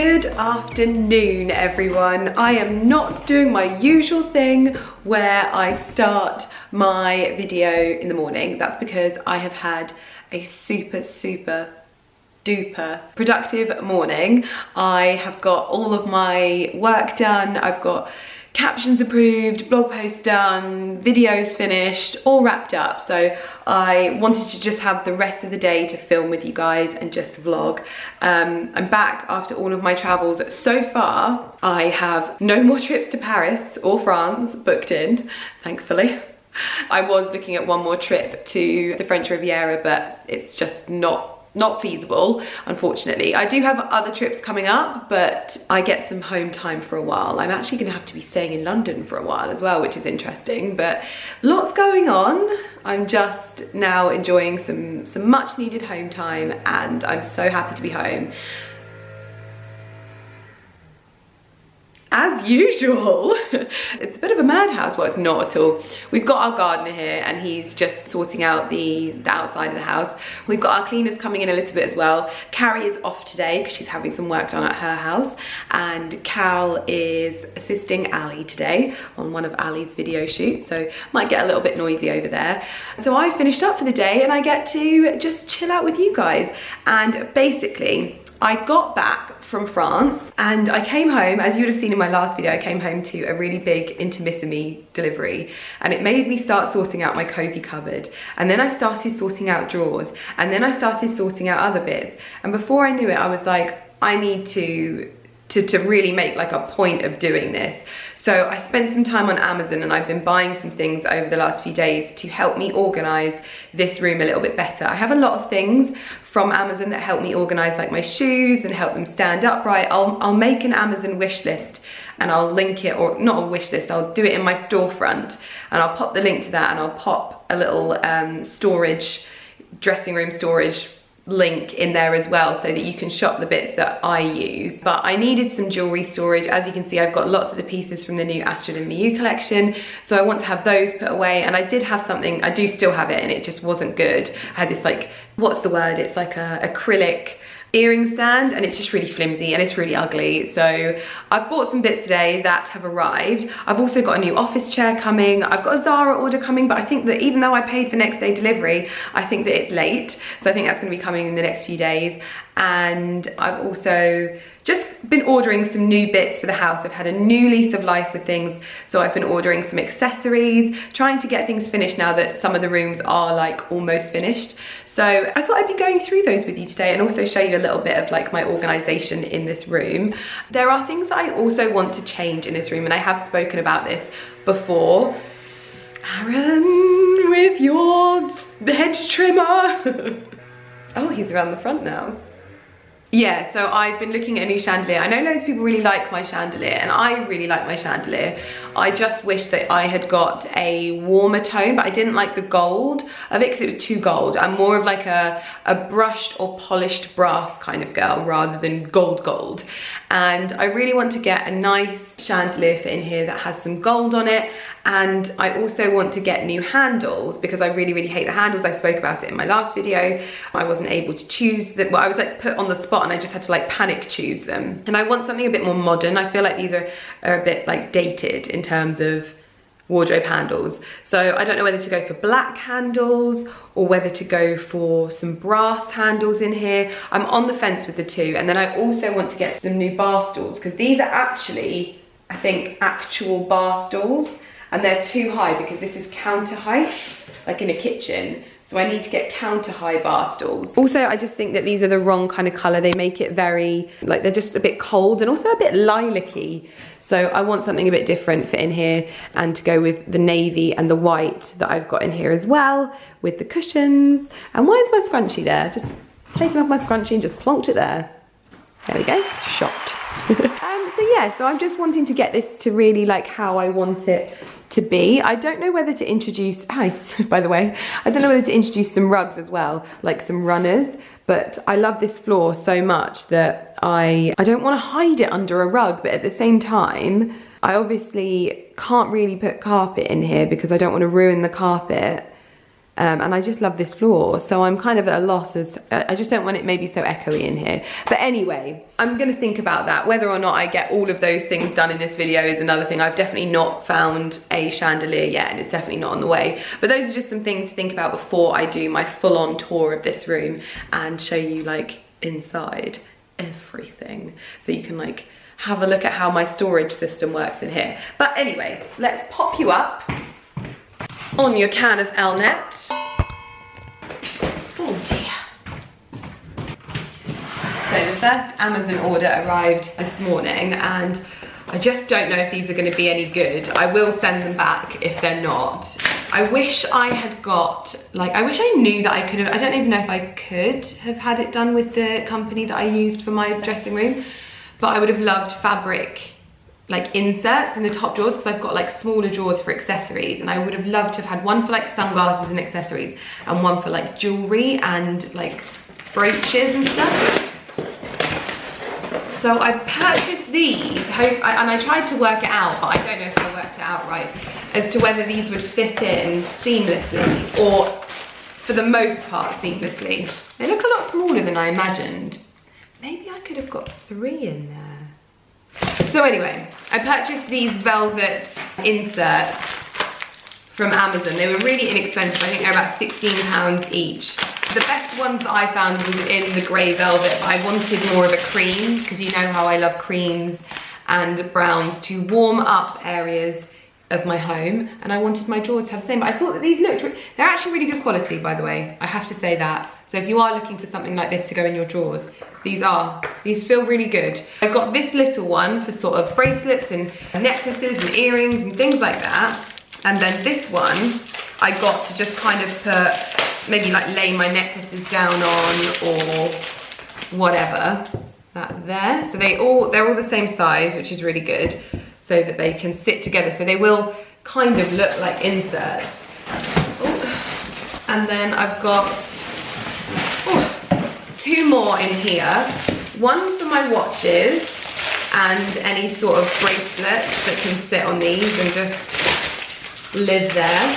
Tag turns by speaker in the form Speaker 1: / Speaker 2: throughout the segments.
Speaker 1: Good afternoon, everyone. I am not doing my usual thing where I start my video in the morning. That's because I have had a super duper productive morning. I have got all of my work done. I've got captions approved, blog posts done, videos finished, all wrapped up. So I wanted to just have the rest of the day to film with you guys and just vlog. I'm back after all of my travels. So far, I have no more trips to Paris or France booked in, thankfully. I was looking at one more trip to the French Riviera, but it's just not feasible, unfortunately. I do have other trips coming up, but I get some home time for a while. I'm actually gonna have to be staying in London for a while as well, which is interesting, but lots going on. I'm just now enjoying some much needed home time, and I'm so happy to be home. As usual, it's a bit of a madhouse. Well, it's not at all. We've got our gardener here and he's just sorting out the outside of the house. We've got our cleaners coming in a little bit as well. Carrie is off today because she's having some work done at her house, and Cal is assisting Ali today on one of Ali's video shoots, so might get a little bit noisy over there. So I finished up for the day and I get to just chill out with you guys. And basically, I got back from France and I came home, as you would have seen in my last video, I came home to a really big Intimissimi delivery, and it made me start sorting out my cozy cupboard, and then I started sorting out drawers, and then I started sorting out other bits, and before I knew it I was like, I need to really make like a point of doing this. So I spent some time on Amazon and I've been buying some things over the last few days to help me organize this room a little bit better. I have a lot of things from Amazon that help me organize like my shoes and help them stand upright. I'll make an Amazon wish list and I'll link it, or not a wish list, I'll do it in my storefront and I'll pop the link to that, and I'll pop a little dressing room storage link in there as well, so that you can shop the bits that I use. But I needed some jewelry storage. As you can see, I've got lots of the pieces from the new Astrid and Miu collection, so I want to have those put away. And I did have something, I do still have it, and it just wasn't good. I had this, like, what's the word, it's like a acrylic earring stand, and it's just really flimsy and it's really ugly. So I've bought some bits today that have arrived. I've also got a new office chair coming. I've got a Zara order coming, but I think that even though I paid for next day delivery, I think that it's late. So I think that's gonna be coming in the next few days. And I've also just been ordering some new bits for the house. I've had a new lease of life with things, so I've been ordering some accessories, trying to get things finished now that some of the rooms are like almost finished. So I thought I'd be going through those with you today and also show you a little bit of like my organization in this room. There are things that I also want to change in this room, and I have spoken about this before. Aaron, with your hedge trimmer. Oh, he's around the front now. Yeah, so I've been looking at a new chandelier. I know loads of people really like my chandelier, and I really like my chandelier. I just wish that I had got a warmer tone, but I didn't like the gold of it because it was too gold. I'm more of like a brushed or polished brass kind of girl rather than gold. And I really want to get a nice chandelier fit in here that has some gold on it. And I also want to get new handles because I really hate the handles. I spoke about it in my last video. I wasn't able to choose them. Well, I was like put on the spot and I just had to like panic choose them. And I want something a bit more modern. I feel like these are a bit like dated in terms of wardrobe handles. So I don't know whether to go for black handles or whether to go for some brass handles in here. I'm on the fence with the two. And then I also want to get some new bar stools because these are actually, I think, actual bar stools. And they're too high because this is counter height, like in a kitchen. So I need to get counter high bar stools. Also, I just think that these are the wrong kind of color. They make it very, like they're just a bit cold and also a bit lilac-y. So I want something a bit different fit in here, and to go with the navy and the white that I've got in here as well with the cushions. And why is my scrunchie there? Just taken off my scrunchie and just plonked it there. There we go, shot. So yeah, so I'm just wanting to get this to really like how I want it to be. I don't know whether to introduce, hi, by the way, I don't know whether to introduce some rugs as well, like some runners, but I love this floor so much that I don't want to hide it under a rug, but at the same time, I obviously can't really put carpet in here because I don't want to ruin the carpet. And I just love this floor, so I'm kind of at a loss as I just don't want it maybe so echoey in here. But anyway, I'm gonna think about that. Whether or not I get all of those things done in this video is another thing. I've definitely not found a chandelier yet, and it's definitely not on the way. But those are just some things to think about before I do my full-on tour of this room and show you like inside everything, so you can like have a look at how my storage system works in here. But anyway, let's pop you up on your can of Elnet. Oh dear. So the first Amazon order arrived this morning, and I just don't know if these are going to be any good. I will send them back if they're not. I wish I had got, like, I wish I knew that I could have, I don't even know if I could have had it done with the company that I used for my dressing room, but I would have loved fabric like inserts in the top drawers, because I've got like smaller drawers for accessories, and I would have loved to have had one for like sunglasses and accessories and one for like jewelry and like brooches and stuff. So I purchased these, and I tried to work it out, but I don't know if I worked it out right, as to whether these would fit in seamlessly or for the most part seamlessly. They look a lot smaller than I imagined. Maybe I could have got 3 in there. So anyway, I purchased these velvet inserts from Amazon. They were really inexpensive. I think they're about £16 each. The best ones that I found was in the grey velvet, but I wanted more of a cream, because you know how I love creams and browns to warm up areas of my home, and I wanted my drawers to have the same. But I thought that these looked, they're actually really good quality, by the way. I have to say that. So if you are looking for something like this to go in your drawers, these feel really good. I've got this little one for sort of bracelets and necklaces and earrings and things like that. And then this one I got to just kind of put, maybe like lay my necklaces down on or whatever, that there. So they're all the same size, which is really good, so that they can sit together. So they will kind of look like inserts. Oh. And then I've got 2 more in here. One for my watches and any sort of bracelets that can sit on these and just live there.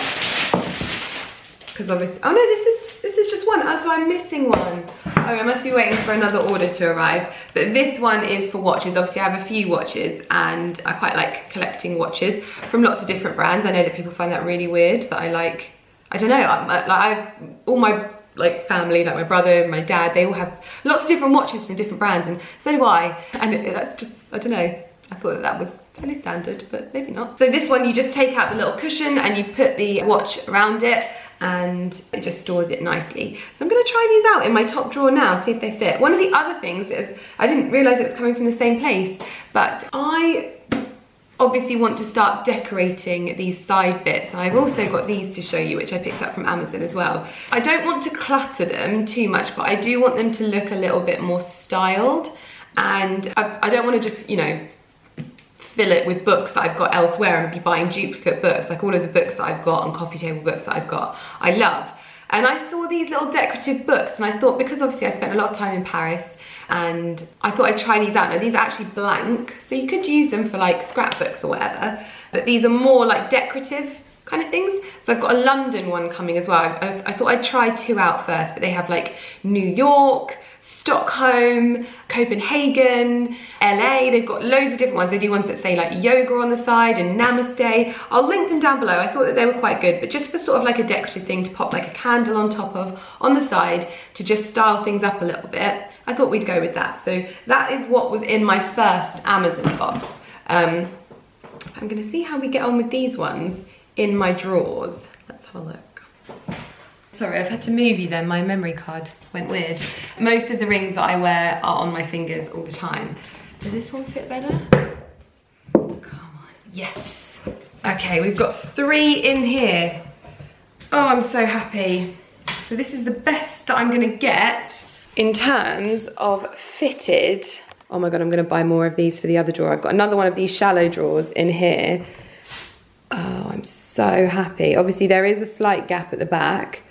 Speaker 1: Because obviously, oh no, this is just one. Oh, so I'm missing one. Oh, I must be waiting for another order to arrive. But this one is for watches. Obviously I have a few watches, and I quite like collecting watches from lots of different brands. I know that people find that really weird, that I like, I don't know, all my like family, like my brother, my dad, they all have lots of different watches from different brands, and so do I. And that's just, I don't know, I thought that was fairly standard, but maybe not. So this one, you just take out the little cushion and you put the watch around it, and it just stores it nicely. So I'm gonna try these out in my top drawer now, see if they fit. One of the other things is, I didn't realize it was coming from the same place, but I obviously want to start decorating these side bits, and I've also got these to show you, which I picked up from Amazon as well. I don't want to clutter them too much, but I do want them to look a little bit more styled, and I don't want to just, you know, fill it with books that I've got elsewhere and be buying duplicate books. Like all of the books that I've got and coffee table books that I've got, I love. And I saw these little decorative books, and I thought, because obviously I spent a lot of time in Paris, and I thought I'd try these out. Now these are actually blank, so you could use them for like scrapbooks or whatever, but these are more like decorative kind of things. So I've got a London one coming as well. I thought I'd try 2 out first, but they have like New York, Stockholm, Copenhagen, LA. They've got loads of different ones. They do ones that say like yoga on the side and namaste. I'll link them down below. I thought that they were quite good, but just for sort of like a decorative thing to pop like a candle on top of on the side to just style things up a little bit, I thought we'd go with that. So that is what was in my first Amazon box. I'm gonna see how we get on with these ones in my drawers. Let's have a look. Sorry, I've had to move you then, my memory card went weird. Most of the rings that I wear are on my fingers all the time. Does this one fit better? Come on, yes. Okay, we've got 3 in here. Oh, I'm so happy. So this is the best that I'm gonna get in terms of fitted. Oh my God, I'm gonna buy more of these for the other drawer. I've got another one of these shallow drawers in here. Oh, I'm so happy. Obviously there is a slight gap at the back,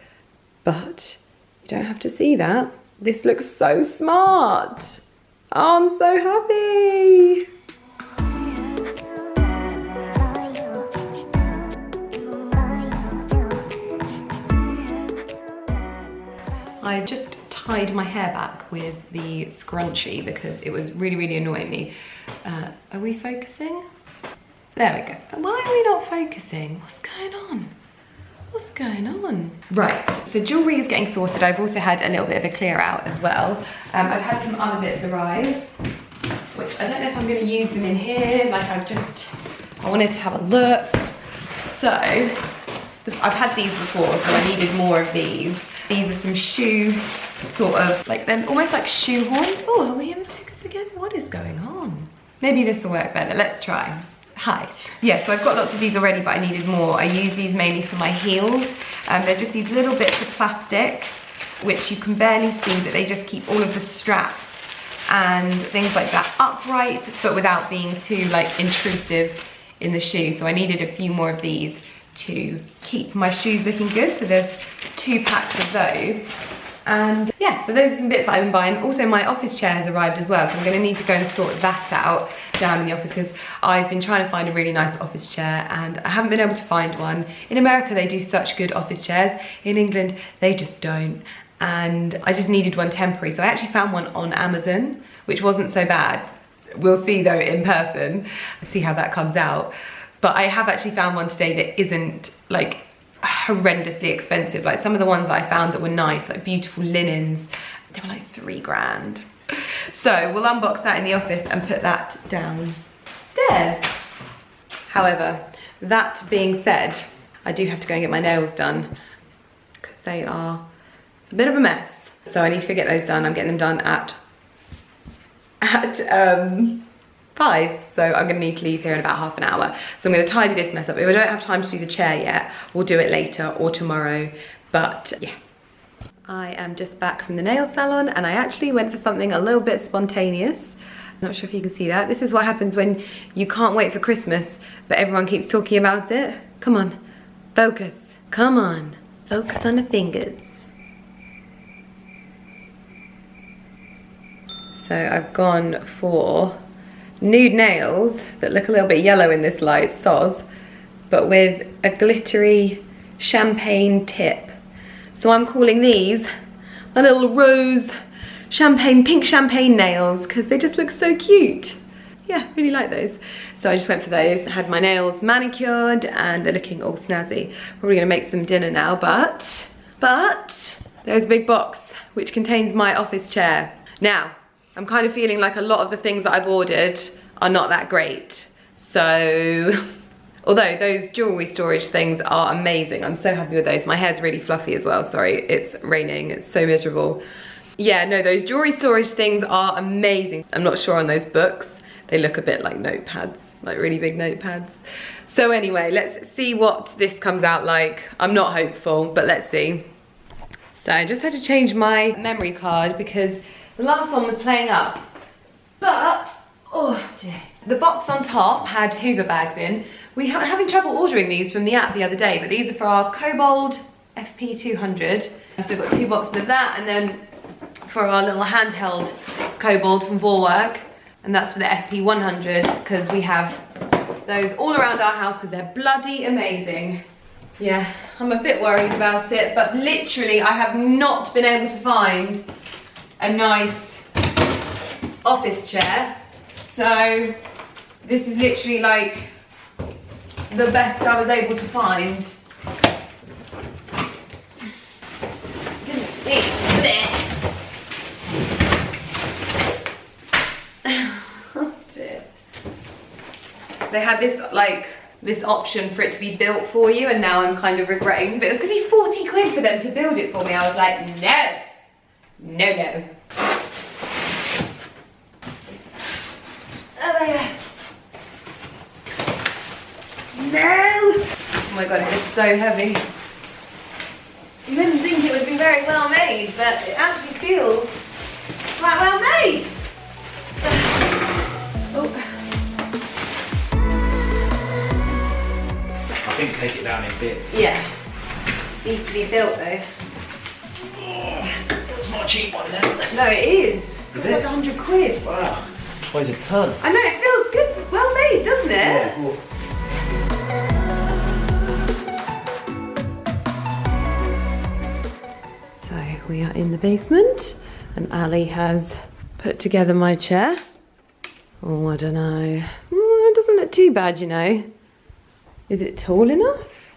Speaker 1: but you don't have to see that. This looks so smart. Oh, I'm so happy. I just tied my hair back with the scrunchie because it was really, really annoying me. Are we focusing? There we go. Why are we not focusing? What's going on? What's going on? Right, so jewellery is getting sorted. I've also had a little bit of a clear out as well. I've had some other bits arrive, which I don't know if I'm going to use them in here. Like I wanted to have a look. So, I've had these before, so I needed more of these. These are some shoe, sort of, like they're almost like shoe horns. Oh, are we in focus again? What is going on? Maybe this will work better. Let's try. Hi. Yeah, so I've got lots of these already, but I needed more. I use these mainly for my heels. They're just these little bits of plastic, which you can barely see, but they just keep all of the straps and things like that upright, but without being too like intrusive in the shoe. So I needed a few more of these to keep my shoes looking good. So there's 2 packs of those. And yeah, so those are some bits that I've been buying. Also, my office chair has arrived as well, so I'm gonna need to go and sort that out down in the office because I've been trying to find a really nice office chair and I haven't been able to find one. In America, they do such good office chairs. In England, they just don't. And I just needed one temporary. So I actually found one on Amazon, which wasn't so bad. We'll see though in person, see how that comes out. But I have actually found one today that isn't like horrendously expensive. Like some of the ones that I found that were nice, like beautiful linens, they were like 3 grand. So we'll unbox that in the office and put that downstairs. However, that being said, I do have to go and get my nails done because they are a bit of a mess. So I need to go get those done. I'm getting them done at 5, so I'm gonna need to leave here in about half an hour. So I'm gonna tidy this mess up. If I don't have time to do the chair yet, we'll do it later or tomorrow, but yeah. I am just back from the nail salon and I actually went for something a little bit spontaneous. I'm not sure if you can see that. This is what happens when you can't wait for Christmas, but everyone keeps talking about it. Come on, focus, come on. Focus on the fingers. So I've gone for nude nails that look a little bit yellow in this light, soz, but with a glittery champagne tip. So I'm calling these my little rose champagne, pink champagne nails because they just look so cute. Yeah, really like those. So I just went for those. I had my nails manicured and they're looking all snazzy. Probably gonna make some dinner now, but there's a big box which contains my office chair. Now, I'm kind of feeling like a lot of the things that I've ordered are not that great. So, although those jewelry storage things are amazing, I'm so happy with those. My hair's really fluffy as well, sorry, it's raining, it's so miserable. Yeah, no, those jewelry storage things are amazing. I'm not sure on those books. They look a bit like notepads, like really big notepads. So anyway, let's see what this comes out like. I'm not hopeful, but let's see. So I just had to change my memory card because the last one was playing up, but, oh dear. The box on top had Hoover bags in. We were having trouble ordering these from the app the other day, but these are for our Kobold FP200. So we've got 2 boxes of that, and then for our little handheld Kobold from Vorwerk, and that's for the FP100, because we have those all around our house because they're bloody amazing. Yeah, I'm a bit worried about it, but literally I have not been able to find a nice office chair. So this is literally like the best I was able to find. Goodness me. Oh dear. They had this option for it to be built for you, and now I'm kind of regretting, but it was gonna be 40 quid for them to build it for me. I was like, no. No, no. Oh my god. No! Oh my god, it is so heavy. You wouldn't think it would be very well made, but it actually feels quite well made. Oh.
Speaker 2: I think take it down in bits.
Speaker 1: Yeah. Needs to be built though.
Speaker 2: It's not a cheap one then.
Speaker 1: No, it is. It's
Speaker 2: it?
Speaker 1: like 100 quid.
Speaker 2: Wow. Weighs a ton.
Speaker 1: I know, it feels good, well made, doesn't it?
Speaker 2: Yeah, cool.
Speaker 1: So We are in the basement and Ali has put together my chair. Oh, I don't know. It doesn't look too bad, you know. Is it tall enough?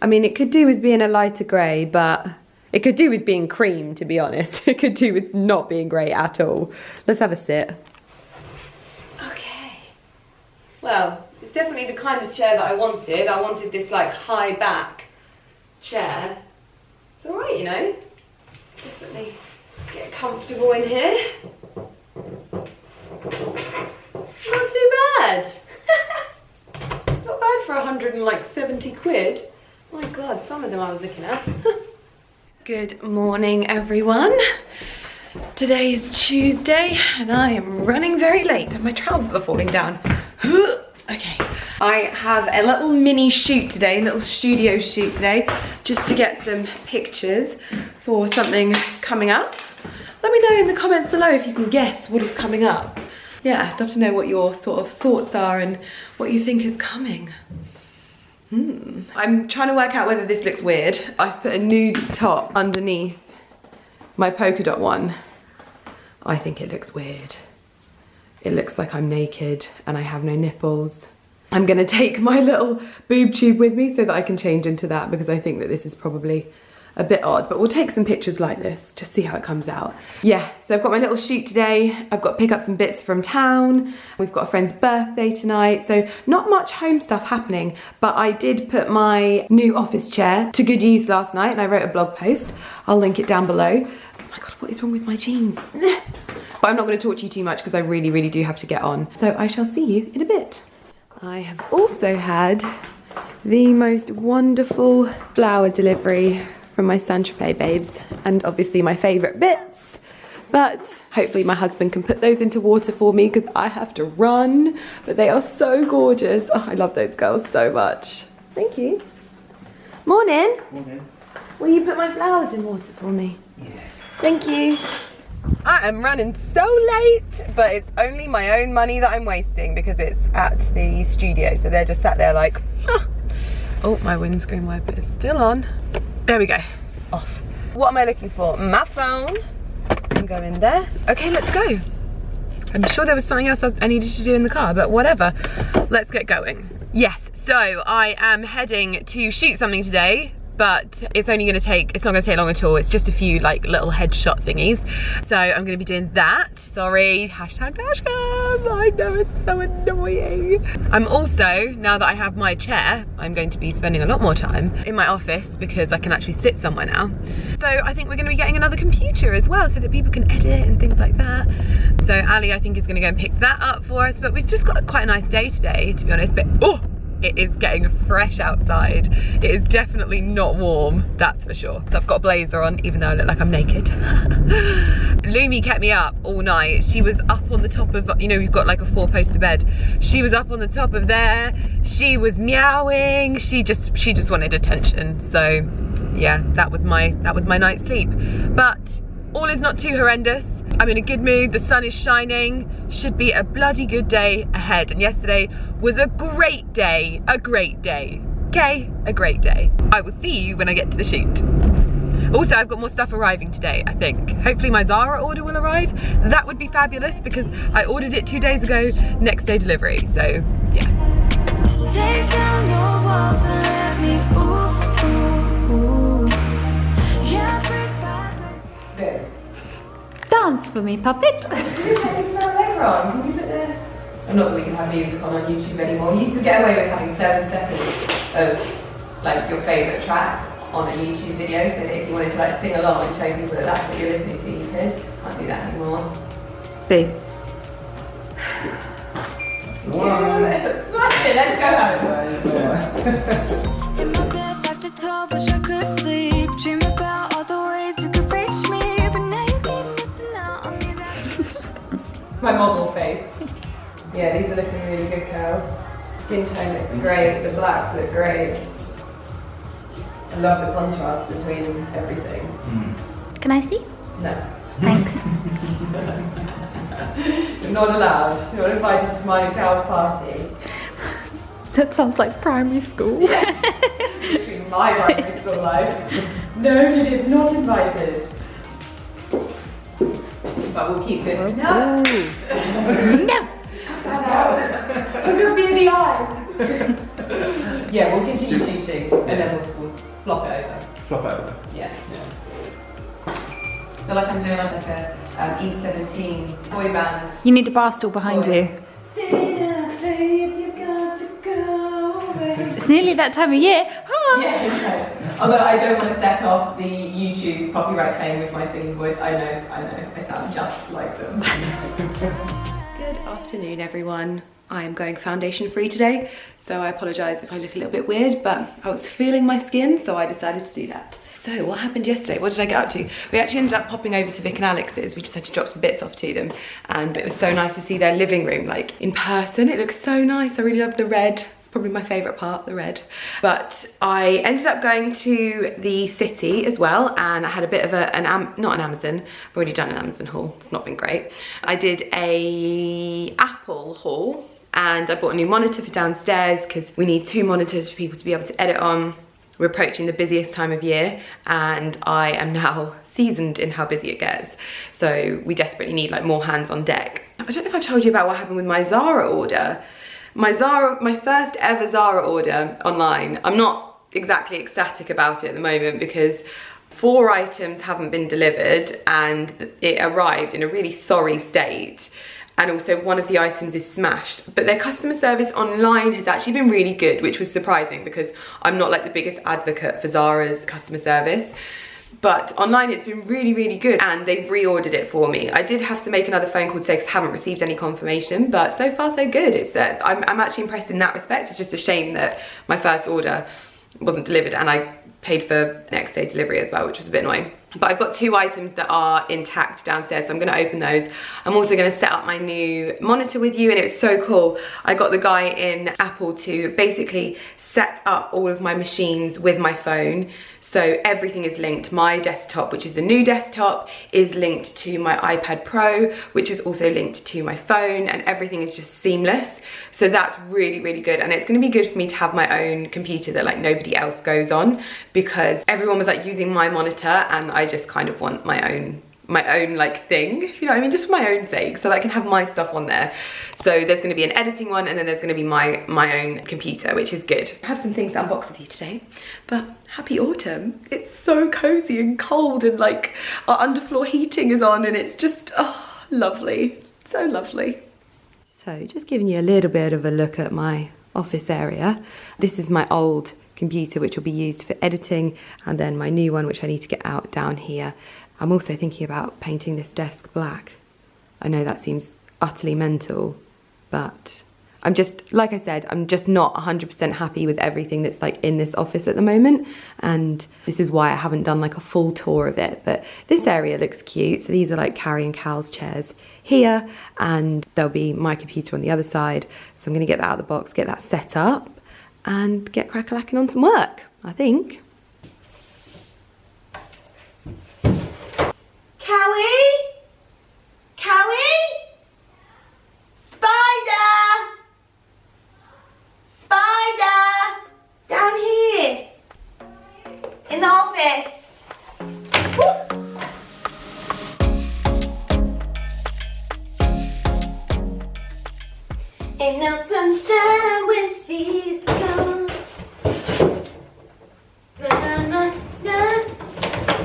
Speaker 1: I mean, it could do with being a lighter grey, but it could do with being cream, to be honest. It could do with not being grey at all. Let's have a sit. Okay. Well, it's definitely the kind of chair that I wanted. I wanted this like high back chair. It's all right, you know. Definitely get comfortable in here. Not too bad. Not bad for 170 quid. My God, some of them I was looking at. Good morning, everyone. Today is Tuesday and I am running very late and my trousers are falling down. Okay. I have a little mini shoot today, a little studio shoot today, just to get some pictures for something coming up. Let me know in the comments below if you can guess what is coming up. Yeah, I'd love to know what your sort of thoughts are and what you think is coming. I'm trying to work out whether this looks weird. I've put a nude top underneath my polka dot one. I think it looks weird. It looks like I'm naked and I have no nipples. I'm gonna take my little boob tube with me so that I can change into that because I think that this is probably a bit odd, but we'll take some pictures like this, just see how it comes out. Yeah, so I've got my little shoot today. I've got to pick up some bits from town. We've got a friend's birthday tonight, so not much home stuff happening, but I did put my new office chair to good use last night and I wrote a blog post. I'll link it down below. Oh my God, what is wrong with my jeans? But I'm not gonna talk to you too much because I really, really do have to get on. So I shall see you in a bit. I have also had the most wonderful flower delivery from my Saint-Tropez babes, and obviously my favourite bits, but hopefully my husband can put those into water for me because I have to run, but they are so gorgeous. Oh, I love those girls so much. Thank you. Morning.
Speaker 2: Morning.
Speaker 1: Will you put my flowers in water for me?
Speaker 2: Yeah.
Speaker 1: Thank you. I am running so late, but it's only my own money that I'm wasting because it's at the studio, so they're just sat there like, huh. Oh, my windscreen wiper is still on. There we go, off. What am I looking for? My phone. And go in there. Okay, let's go. I'm sure there was something else I needed to do in the car, but whatever. Let's get going. Yes, so I am heading to shoot something today, but it's not gonna take long at all. It's just a few like little headshot thingies. So I'm gonna be doing that. Sorry, hashtag dashcam. I know, it's so annoying. I'm also, now that I have my chair, I'm going to be spending a lot more time in my office because I can actually sit somewhere now. So I think we're gonna be getting another computer as well so that people can edit and things like that. So Ali, I think, is gonna go and pick that up for us, but we've just got quite a nice day today, to be honest, but oh, it is getting fresh outside. It is definitely not warm, that's for sure. So I've got a blazer on, even though I look like I'm naked. Lumi kept me up all night. She was up on the top of, you know, we've got like a 4-poster bed. She was up on the top of there. She was meowing. She just wanted attention. So yeah, that was my night's sleep. But all is not too horrendous. I'm in a good mood, the sun is shining, should be a bloody good day ahead. And yesterday was a great day, okay? A great day. I will see you when I get to the shoot. Also, I've got more stuff arriving today, I think. Hopefully my Zara order will arrive. That would be fabulous because I ordered it 2 days ago, next day delivery, so yeah.
Speaker 3: Take down your walls and let me, ooh, ooh, ooh. Yeah, brick by brick.
Speaker 1: Good.
Speaker 4: Dance for me, puppet.
Speaker 1: Can you put this now later on? Can you put the... I'm not that we can have music on YouTube anymore. You used to get away with having 7 seconds of like your favourite track on a YouTube video, so that if you wanted to like sing along and show people that that's what you're listening to, you could. Can't do that anymore.
Speaker 4: Babe.
Speaker 1: Smash it, let's go home.
Speaker 3: In my bed 5 to 12, wish I could sleep. Dream about all the ways you could reach me, but now you keep missing out on me. That's
Speaker 1: My model face. Yeah, these are looking really good, Carol. Skin tone looks great, the blacks look great. I love the contrast between everything.
Speaker 4: Can I see?
Speaker 1: No.
Speaker 4: Thanks.
Speaker 1: You're not allowed. You're not invited to my Cal's party.
Speaker 4: That sounds like primary school.
Speaker 1: Literally my primary school life. No, it is not invited. but we'll keep doing.
Speaker 4: No! No!
Speaker 1: I'm gonna be in the eyes. Yeah, we'll continue shooting and then we'll flop it over.
Speaker 2: Flop over.
Speaker 1: Yeah. I feel like I'm doing like a E17 boy band.
Speaker 4: You need a bar stool behind you. It's nearly that time of year.
Speaker 1: Yeah, although I don't want to set off the YouTube copyright claim with my singing voice. I know, I sound just like them. Good afternoon, everyone. I am going foundation free today, so I apologise if I look a little bit weird, but I was feeling my skin, so I decided to do that. So what happened yesterday? What did I get up to? We actually ended up popping over to Vic and Alex's. We just had to drop some bits off to them, and it was so nice to see their living room like in person. It looks so nice. I really love the red. It's probably my favourite part, the red. But I ended up going to the city as well, and I had a bit of not an Amazon. I've already done an Amazon haul. It's not been great. I did a Apple haul, and I bought a new monitor for downstairs because we need 2 monitors for people to be able to edit on. We're approaching the busiest time of year, and I am now seasoned in how busy it gets. So we desperately need like more hands on deck. I don't know if I've told you about what happened with my Zara order. My first ever Zara order online. I'm not exactly ecstatic about it at the moment because 4 items haven't been delivered and it arrived in a really sorry state. And also one of the items is smashed. But their customer service online has actually been really good, which was surprising because I'm not like the biggest advocate for Zara's customer service. But online it's been really, really good, and they've reordered it for me. I did have to make another phone call today because I haven't received any confirmation, but so far so good. It's that I'm actually impressed in that respect. It's just a shame that my first order wasn't delivered and I paid for next day delivery as well, which was a bit annoying. But I've got 2 items that are intact downstairs, so I'm gonna open those. I'm also gonna set up my new monitor with you, and it was so cool. I got the guy in Apple to basically set up all of my machines with my phone. So everything is linked. My desktop, which is the new desktop, is linked to my iPad Pro, which is also linked to my phone, and everything is just seamless. So that's really, really good. And it's gonna be good for me to have my own computer that like nobody else goes on, because everyone was like using my monitor and I just kind of want my own like thing, if you know what I mean, just for my own sake, so that I can have my stuff on there. So there's going to be an editing one, and then there's going to be my own computer, which is good. I have some things to unbox with you today, but happy autumn. It's so cozy and cold, and like our underfloor heating is on, and it's just lovely, so lovely. So just giving you a little bit of a look at my office area. This is my old computer, which will be used for editing, and then my new one, which I need to get out down here. I'm also thinking about painting this desk black. I know that seems utterly mental, but I'm just, like I said, I'm just not 100% happy with everything that's like in this office at the moment, and this is why I haven't done like a full tour of it. But this area looks cute. So these are like Carrie and Cal's chairs here, and there'll be my computer on the other side. So I'm gonna get that out of the box, get that set up, and get crack-a-lacking on some work, I think. Cowie? Cowie? Spider! Spider! Down here! In the office! Woo! Ain't no sunshine when she's gone. Na na na,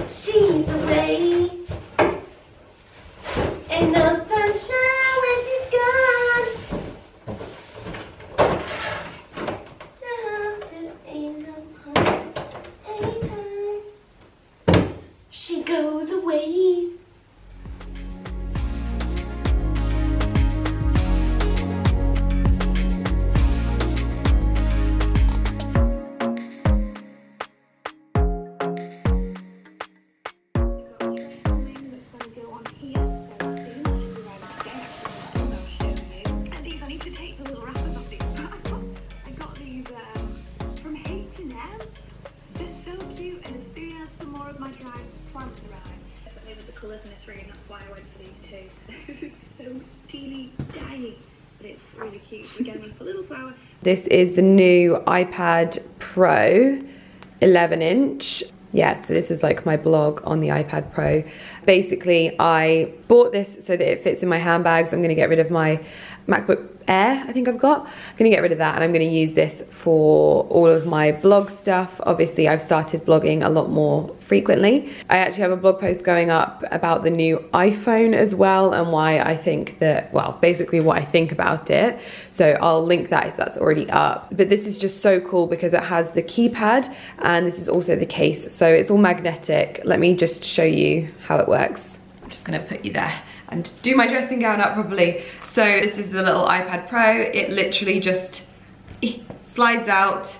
Speaker 1: she's away. Ain't no sunshine when she's gone. No, there ain't no home anytime she goes away. This is the new iPad Pro 11-inch. Yeah, so this is like my blog on the iPad Pro. Basically, I bought this so that it fits in my handbags. I'm gonna get rid of my MacBook Air, I think I've got. I'm gonna get rid of that, and I'm gonna use this for all of my blog stuff. Obviously, I've started blogging a lot more frequently. I actually have a blog post going up about the new iPhone as well, and why I think that, well, basically what I think about it. So I'll link that if that's already up. But this is just so cool because it has the keypad, and this is also the case. So it's all magnetic. Let me just show you how it works. I'm just gonna put you there and do my dressing gown up properly. So this is the little iPad Pro. It literally just slides out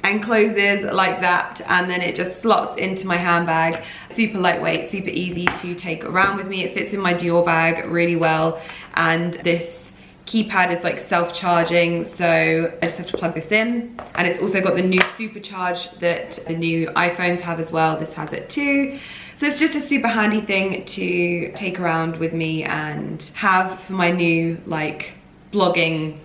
Speaker 1: and closes like that, and then it just slots into my handbag. Super lightweight, super easy to take around with me. It fits in my Dior bag really well, and this keypad is like self-charging, so I just have to plug this in. And it's also got the new supercharge that the new iPhones have as well. This has it too. So it's just a super handy thing to take around with me and have for my new like blogging,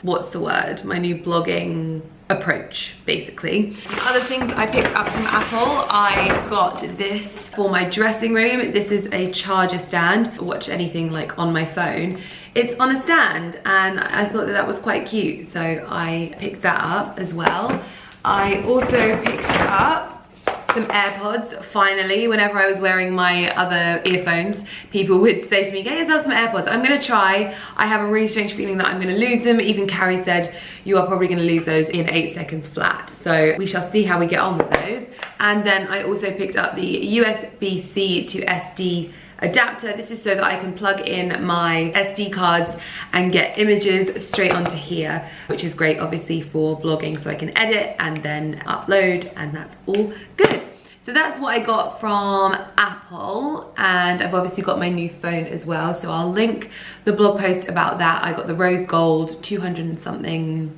Speaker 1: what's the word? My new blogging approach, basically. Other things I picked up from Apple, I got this for my dressing room. This is a charger stand. Watch anything like on my phone. It's on a stand, and I thought that that was quite cute, so I picked that up as well. I also picked up some AirPods. Finally, whenever I was wearing my other earphones, people would say to me, get yourself some AirPods. I'm gonna try. I have a really strange feeling that I'm gonna lose them. Even Carrie said, you are probably gonna lose those in 8 seconds flat. So we shall see how we get on with those. And then I also picked up the USB-C to SD adapter. This is so that I can plug in my SD cards and get images straight onto here, which is great obviously for blogging, so I can edit and then upload, and that's all good. So that's what I got from Apple, and I've obviously got my new phone as well, so I'll link the blog post about that. I got the rose gold 200 and something,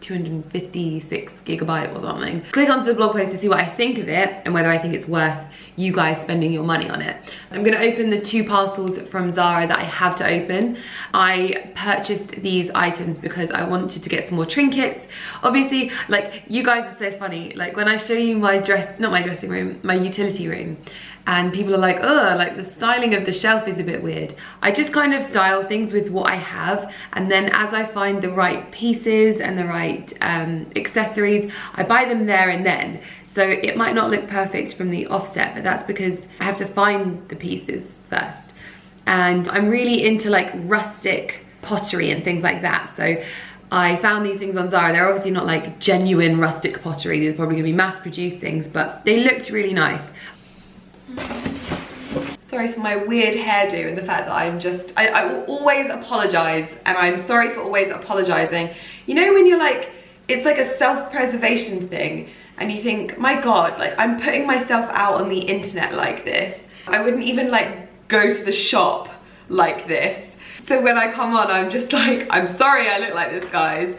Speaker 1: 256 gigabyte or something. Click onto the blog post to see what I think of it and whether I think it's worth you guys spending your money on it. I'm gonna open the 2 parcels from Zara that I have to open. I purchased these items because I wanted to get some more trinkets. Obviously, like, you guys are so funny. Like, when I show you my not my dressing room, my utility room, and people are like, oh, like the styling of the shelf is a bit weird. I just kind of style things with what I have, and then as I find the right pieces and the right accessories, I buy them there and then. So it might not look perfect from the offset, but that's because I have to find the pieces first. And I'm really into like rustic pottery and things like that. So I found these things on Zara. They're obviously not like genuine rustic pottery. These are probably gonna be mass-produced things, but they looked really nice. Sorry for my weird hairdo and the fact that I'm just, I will always apologize, and I'm sorry for always apologizing. You know when you're like, it's like a self-preservation thing, and you think, my God, like I'm putting myself out on the internet like this. I wouldn't even like go to the shop like this. So when I come on, I'm just like, I'm sorry I look like this, guys.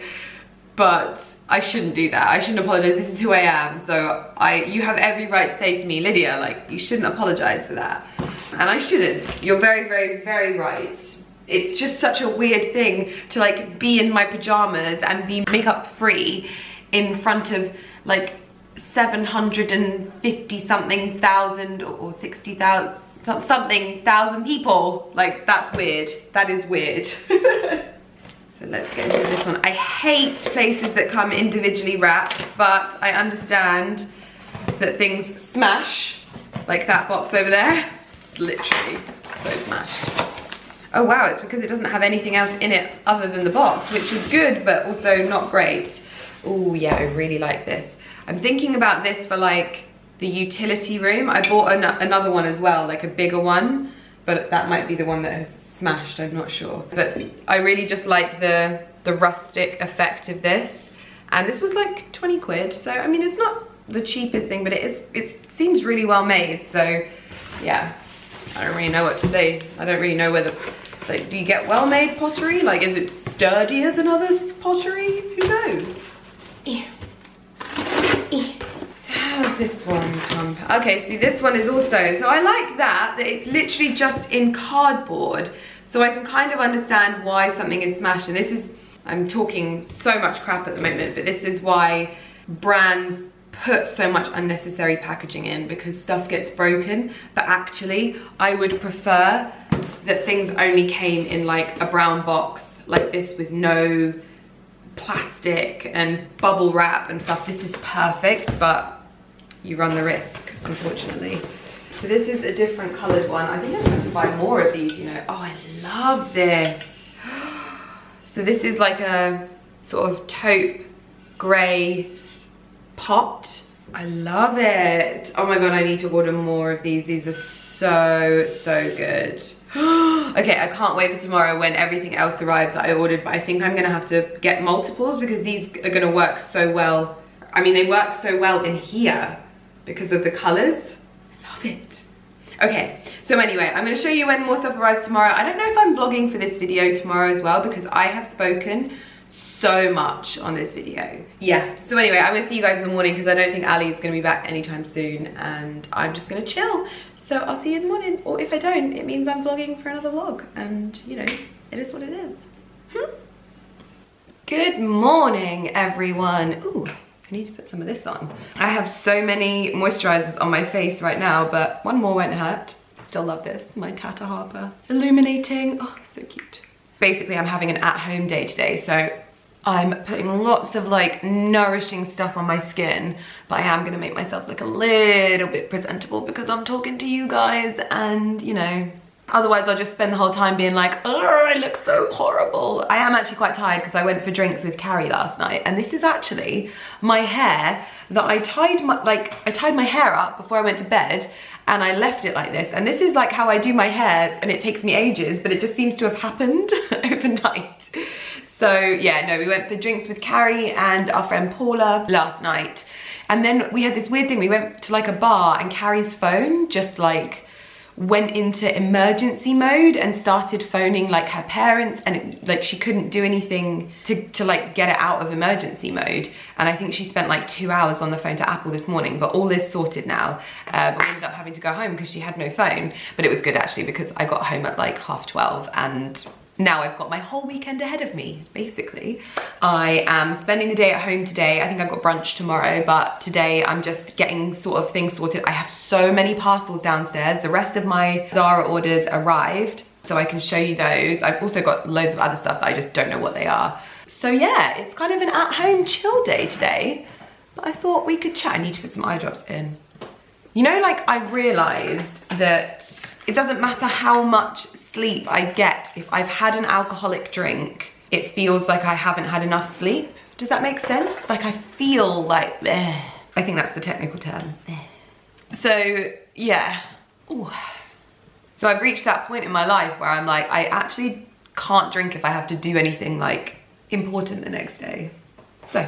Speaker 1: But I shouldn't do that. I shouldn't apologize. This is who I am. So you have every right to say to me, Lydia, like, you shouldn't apologize for that. And I shouldn't. You're very, very, very right. It's just such a weird thing to like be in my pajamas and be makeup free in front of like 750 something thousand or 60,000 something thousand people. Like, that's weird. That is weird. So let's get into this one. I hate places that come individually wrapped, but I understand that things smash, like that box over there. It's literally so smashed. Oh wow, it's because it doesn't have anything else in it other than the box, which is good, but also not great. Oh yeah, I really like this. I'm thinking about this for like the utility room. I bought another one as well, like a bigger one, but that might be the one that has smashed, I'm not sure. But I really just like the rustic effect of this. And this was like 20 quid, so I mean, it's not the cheapest thing, but it seems really well made, so yeah. I don't really know what to say. I don't really know whether, like, do you get well-made pottery? Like, is it sturdier than other pottery? Who knows? So how's this one come? Okay, see, this one is also, so I like that it's literally just in cardboard. So I can kind of understand why something is smashed. And this is, I'm talking so much crap at the moment, but this is why brands put so much unnecessary packaging in because stuff gets broken, but actually I would prefer that things only came in like a brown box like this with no plastic and bubble wrap and stuff. This is perfect, but you run the risk, unfortunately. So this is a different coloured one. I think I'm going to buy more of these, you know. Oh, I love this. So this is like a sort of taupe grey pot. I love it. Oh my god, I need to order more of these. These are so good. Okay, I can't wait for tomorrow when everything else arrives that I ordered, but I think I'm gonna have to get multiples because these are gonna work so well. I mean, they work so well in here because of the colors. I love it. Okay, so anyway, I'm gonna show you when more stuff arrives tomorrow. I don't know if I'm vlogging for this video tomorrow as well because I have spoken so much on this video. Yeah, so anyway, I'm gonna see you guys in the morning because I don't think Ali is gonna be back anytime soon and I'm just gonna chill. So I'll see you in the morning, or if I don't, it means I'm vlogging for another vlog and you know, it is what it is. Good morning, everyone. Ooh, I need to put some of this on. I have so many moisturizers on my face right now, but one more won't hurt. Still love this, my Tata Harper. Illuminating, oh, so cute. Basically, I'm having an at-home day today, so I'm putting lots of like nourishing stuff on my skin, but I am gonna make myself look a little bit presentable because I'm talking to you guys and you know, otherwise I'll just spend the whole time being like, oh, I look so horrible. I am actually quite tired because I went for drinks with Carrie last night, and this is actually my hair that I tied my hair up before I went to bed and I left it like this, and this is like how I do my hair and it takes me ages, but it just seems to have happened overnight. So yeah, no, we went for drinks with Carrie and our friend Paula last night. And then we had this weird thing, we went to like a bar and Carrie's phone just like went into emergency mode and started phoning like her parents, and it, like she couldn't do anything to like get it out of emergency mode. And I think she spent like 2 hours on the phone to Apple this morning, but all is sorted now. But we ended up having to go home because she had no phone, but it was good actually because I got home at like 12:30 and now I've got my whole weekend ahead of me, basically. I am spending the day at home today. I think I've got brunch tomorrow, but today I'm just getting sort of things sorted. I have so many parcels downstairs. The rest of my Zara orders arrived, so I can show you those. I've also got loads of other stuff that I just don't know what they are. So yeah, it's kind of an at-home chill day today, but I thought we could chat. I need to put some eye drops in. You know, like I realized that it doesn't matter how much sleep I get. If I've had an alcoholic drink, it feels like I haven't had enough sleep. Does that make sense? Like I feel like, I think that's the technical term. So yeah. Ooh. So I've reached that point in my life where I'm like, I actually can't drink if I have to do anything like important the next day. So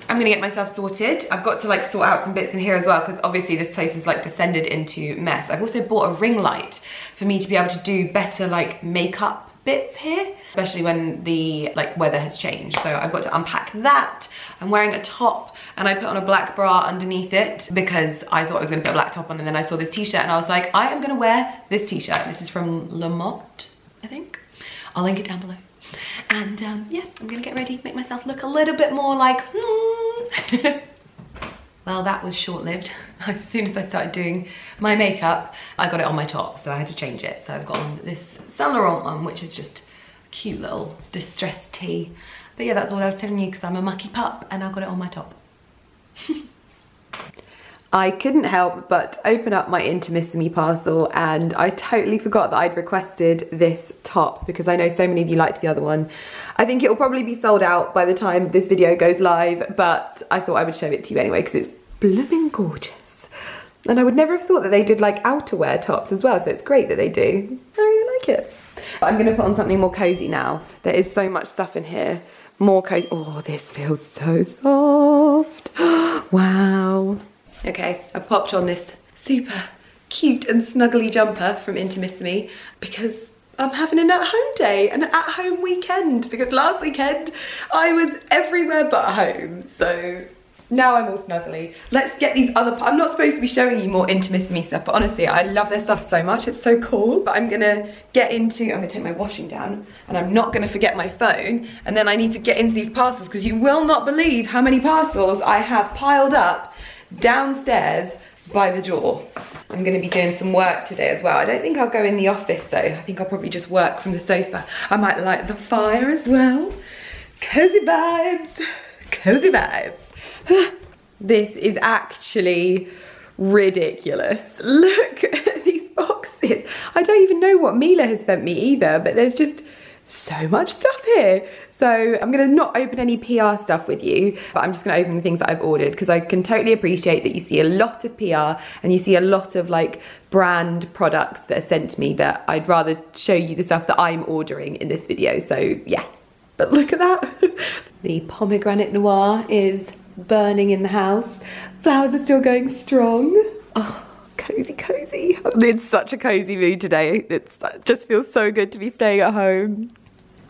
Speaker 1: I'm gonna get myself sorted. I've got to like sort out some bits in here as well because obviously this place is like descended into mess. I've also bought a ring light for me to be able to do better like makeup bits here, especially when the like weather has changed. So I've got to unpack that. I'm wearing a top and I put on a black bra underneath it because I thought I was gonna put a black top on, and then I saw this t-shirt and I was like, I am gonna wear this t-shirt. This is from Le Motte, I think. I'll link it down below. And yeah, I'm gonna get ready, make myself look a little bit more like, Well, that was short-lived. As soon as I started doing my makeup, I got it on my top, so I had to change it. So I've got on this Saint Laurent one, which is just a cute little distressed tee. But yeah, that's all I was telling you because I'm a mucky pup and I got it on my top. I couldn't help but open up my Intimissimi parcel, and I totally forgot that I'd requested this top because I know so many of you liked the other one. I think it will probably be sold out by the time this video goes live, but I thought I would show it to you anyway because it's blooming gorgeous. And I would never have thought that they did like outerwear tops as well, so it's great that they do. I really like it. But I'm gonna put on something more cozy now. There is so much stuff in here. More cozy. Oh, this feels so soft. Wow. Okay, I've popped on this super cute and snuggly jumper from Intimissimi because I'm having an at-home day, an at-home weekend, because last weekend I was everywhere but home. So now I'm all snuggly. Let's get these other, I'm not supposed to be showing you more Intimissimi stuff, but honestly, I love their stuff so much. It's so cool. But I'm gonna get into, I'm gonna take my washing down and I'm not gonna forget my phone. And then I need to get into these parcels because you will not believe how many parcels I have piled up downstairs by the door. I'm going to be doing some work today as well. I don't think I'll go in the office though. I think I'll probably just work from the sofa. I might light the fire as well. Cozy vibes. Cozy vibes. This is actually ridiculous. Look at these boxes. I don't even know what Mila has sent me either, but there's just so much stuff here. So I'm gonna not open any PR stuff with you, but I'm just gonna open the things that I've ordered because I can totally appreciate that you see a lot of PR and you see a lot of like brand products that are sent to me, but I'd rather show you the stuff that I'm ordering in this video. So yeah, but look at that. The pomegranate noir is burning in the house. Flowers are still going strong. Oh, cozy, cozy. I'm in such a cozy mood today. It just feels so good to be staying at home.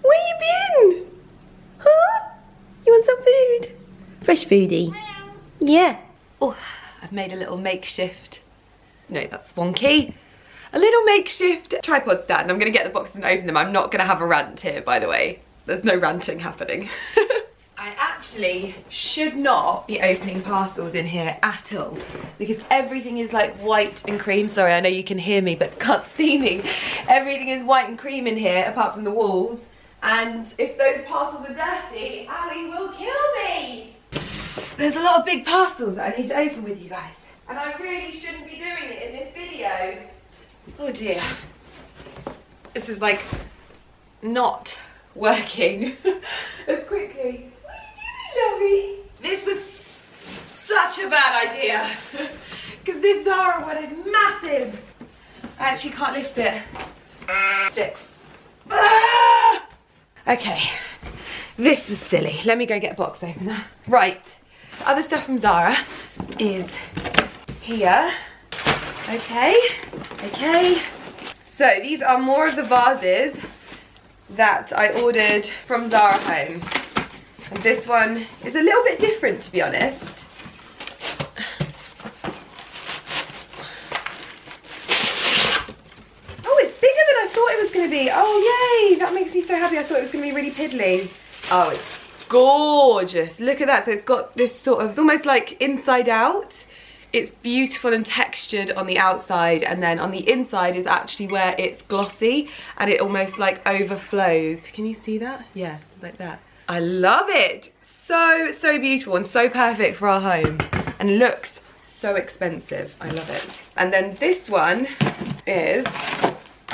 Speaker 1: Where you been? Huh? You want some food? Fresh foodie. Yeah. Oh, I've made a little makeshift. No, that's wonky. A little makeshift tripod stand. I'm gonna get the boxes and open them. I'm not gonna have a rant here, by the way. There's no ranting happening. I actually should not be opening parcels in here at all because everything is like white and cream. Sorry, I know you can hear me but can't see me. Everything is white and cream in here apart from the walls. And if those parcels are dirty, Ali will kill me. There's a lot of big parcels that I need to open with you guys. And I really shouldn't be doing it in this video. Oh dear. This is like not working as quickly. What are you doing, Lovey? This was such a bad idea because this Zara one is massive. I actually can't lift it. Sticks. Ah! Okay, this was silly. Let me go get a box opener. Right, other stuff from Zara is here. Okay. So these are more of the vases that I ordered from Zara Home. And this one is a little bit different, to be honest. Oh, it's bigger than I thought it was going to be. Oh, yay. That makes me so happy. I thought it was going to be really piddly. Oh, it's gorgeous. Look at that. So it's got this sort of almost like inside out. It's beautiful and textured on the outside, and then on the inside is actually where it's glossy and it almost like overflows. Can you see that? Yeah, like that. I love it. So beautiful and so perfect for our home, and looks so expensive. I love it. And then this one is,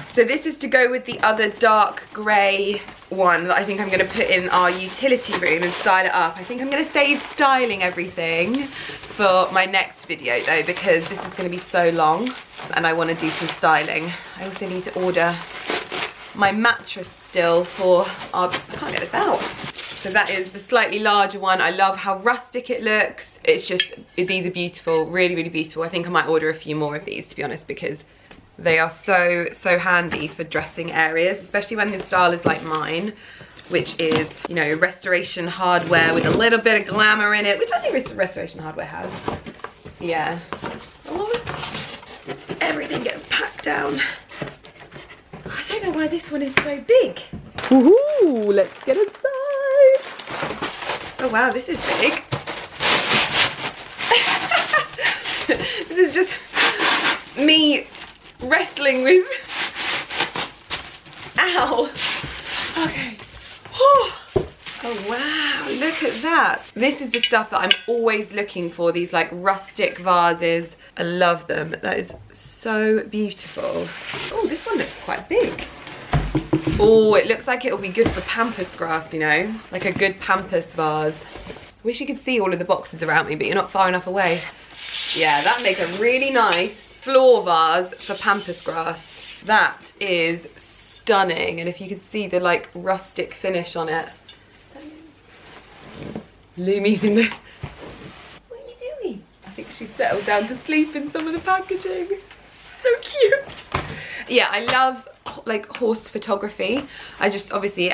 Speaker 1: so this is to go with the other dark grey one that I think I'm going to put in our utility room and style it up. I think I'm going to save styling everything for my next video though, because this is going to be so long and I want to do some styling. I also need to order my mattress still for our, I can't get this out. So that is the slightly larger one. I love how rustic it looks. It's just, these are beautiful, really beautiful. I think I might order a few more of these, to be honest, because they are so handy for dressing areas, especially when your style is like mine, which is, you know, restoration hardware with a little bit of glamour in it, which I think restoration hardware has. Yeah. Oh, everything gets packed down. I don't know why this one is so big. Woohoo! Let's get inside. Oh wow, this is big. This is just me wrestling with. Ow. Okay. Oh wow, look at that. This is the stuff that I'm always looking for, these like rustic vases. I love them. That is so beautiful. Oh, this one looks quite big. Oh, it looks like it'll be good for pampas grass, you know, like a good pampas vase. Wish you could see all of the boxes around me, but you're not far enough away. Yeah, that makes a really nice floor vase for pampas grass. That is stunning, and if you could see the like rustic finish on it. Lumi's in there. What are you doing? I think she's settled down to sleep in some of the packaging. So cute. Yeah, I love like horse photography. I just obviously,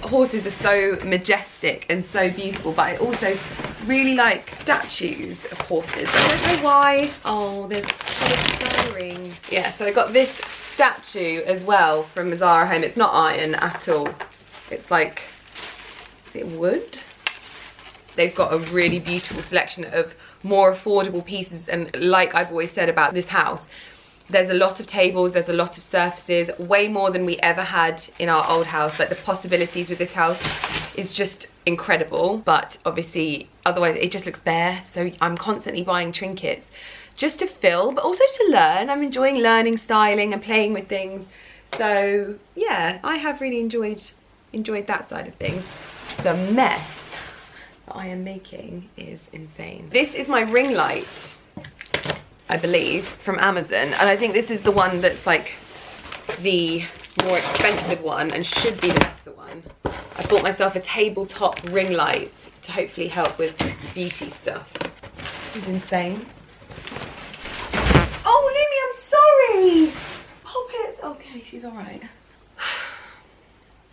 Speaker 1: horses are so majestic and so beautiful, but I also really like statues of horses. I don't know why. Oh, there's polystyrene. Yeah, so I got this statue as well from Zara Home. It's not iron at all. It's like, is it wood? They've got a really beautiful selection of more affordable pieces, and like I've always said about this house, there's a lot of tables, there's a lot of surfaces, way more than we ever had in our old house. Like the possibilities with this house is just incredible, but obviously otherwise it just looks bare. So I'm constantly buying trinkets just to fill, but also to learn. I'm enjoying learning styling and playing with things. So yeah, I have really enjoyed that side of things. The mess that I am making is insane. This is my ring light, I believe, from Amazon, and I think this is the one that's like the more expensive one and should be the better one. I bought myself a tabletop ring light to hopefully help with beauty stuff. This is insane. Oh, Lumi, I'm sorry! Pop it. Okay, she's all right.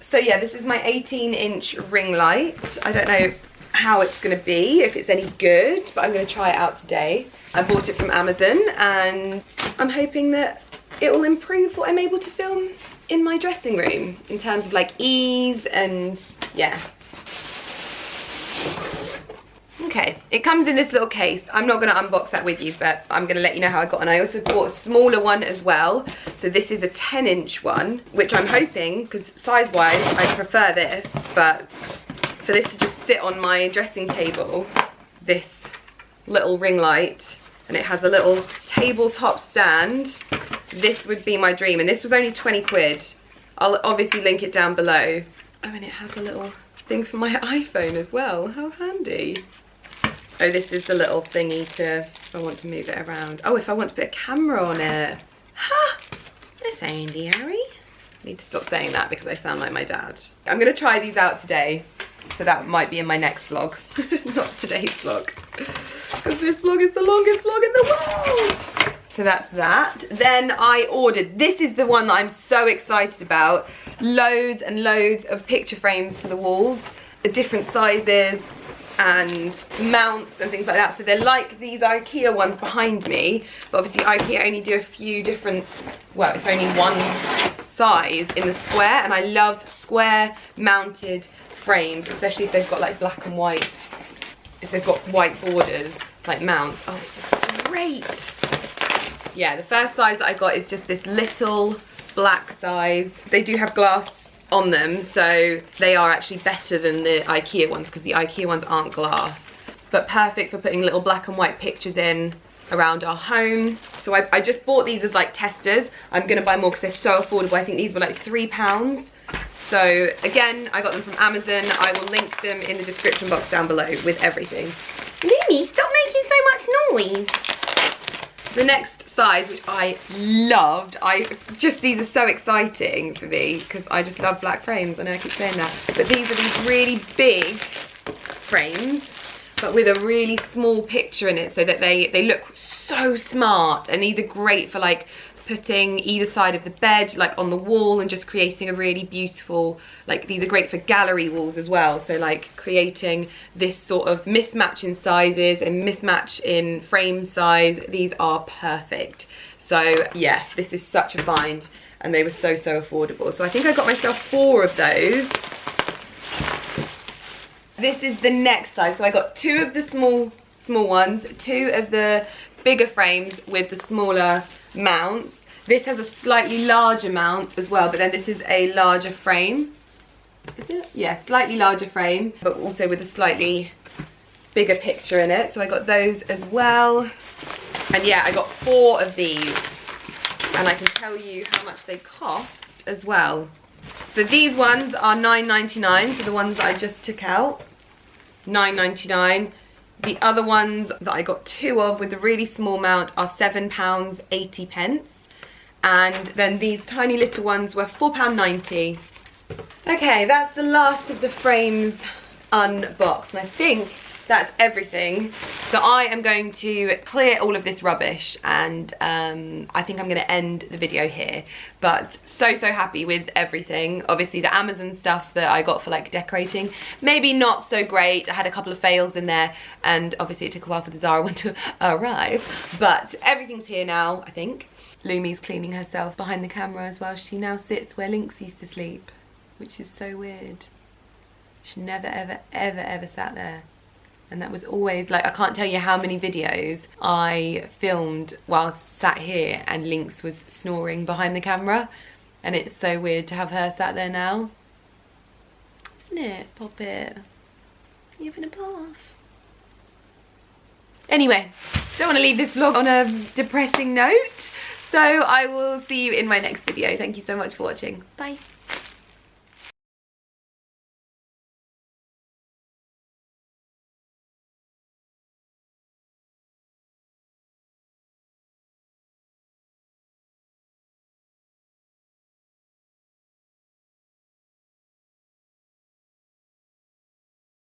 Speaker 1: So yeah, this is my 18-inch ring light. I don't know how it's gonna be, if it's any good, but I'm gonna try it out today. I bought it from Amazon and I'm hoping that it will improve what I'm able to film in my dressing room in terms of like ease and yeah. Okay, it comes in this little case. I'm not gonna unbox that with you, but I'm gonna let you know how I got. And I also bought a smaller one as well. So this is a 10-inch one, which I'm hoping, because size-wise, I prefer this, but for this to just sit on my dressing table, this little ring light, and it has a little tabletop stand, this would be my dream. And this was only 20 quid. I'll obviously link it down below. Oh, and it has a little thing for my iPhone as well. How handy. Oh, this is the little thingy to, if I want to move it around. Oh, if I want to put a camera on it. Ha! That's handy, Harry. I need to stop saying that because I sound like my dad. I'm gonna try these out today, so that might be in my next vlog, not today's vlog, because this vlog is the longest vlog in the world. So that's that. Then I ordered, this is the one that I'm so excited about, loads and loads of picture frames for the walls, the different sizes and mounts and things like that. So they're like these IKEA ones behind me, but obviously IKEA only do a few different, well, it's only one size in the square, and I love square mounted frames, especially if they've got like black and white, if they've got white borders, like mounts. Oh, this is great. Yeah, the first size that I got is just this little black size. They do have glass on them, so they are actually better than the IKEA ones, because the IKEA ones aren't glass, but perfect for putting little black and white pictures in around our home. So I just bought these as like testers. I'm gonna buy more because they're so affordable. I think these were like £3. So again, I got them from Amazon. I will link them in the description box down below with everything. Lumi, stop making so much noise. The next size, which I loved, these are so exciting for me because I just love black frames. I know I keep saying that, but these are these really big frames, but with a really small picture in it, so that they look so smart. And these are great for like putting either side of the bed, like on the wall, and just creating a really beautiful, like these are great for gallery walls as well. So like creating this sort of mismatch in sizes and mismatch in frame size. These are perfect. So yeah, this is such a find, and they were so affordable. So I think I got myself 4 of those. This is the next size. So I got 2 of the small ones, 2 of the bigger frames with the smaller mounts. This has a slightly larger mount as well, but then this is a larger frame. Is it? Yeah, slightly larger frame, but also with a slightly bigger picture in it. So I got those as well. And yeah, I got 4 of these, and I can tell you how much they cost as well. So these ones are £9.99, so the ones that I just took out, £9.99. The other ones that I got 2 of with the really small mount are £7.80. And then these tiny little ones were £4.90. Okay, that's the last of the frames unboxed, and I think that's everything. So I am going to clear all of this rubbish, and I think I'm going to end the video here. But so happy with everything. Obviously the Amazon stuff that I got for like decorating, maybe not so great. I had a couple of fails in there, and obviously it took a while for the Zara one to arrive, but everything's here now, I think. Lumi's cleaning herself behind the camera as well. She now sits where Lynx used to sleep, which is so weird. She never ever sat there. And that was always like, I can't tell you how many videos I filmed whilst sat here and Lynx was snoring behind the camera. And it's so weird to have her sat there now. Isn't it, Poppet? You having a bath? Anyway, don't want to leave this vlog on a depressing note. So I will see you in my next video. Thank you so much for watching. Bye.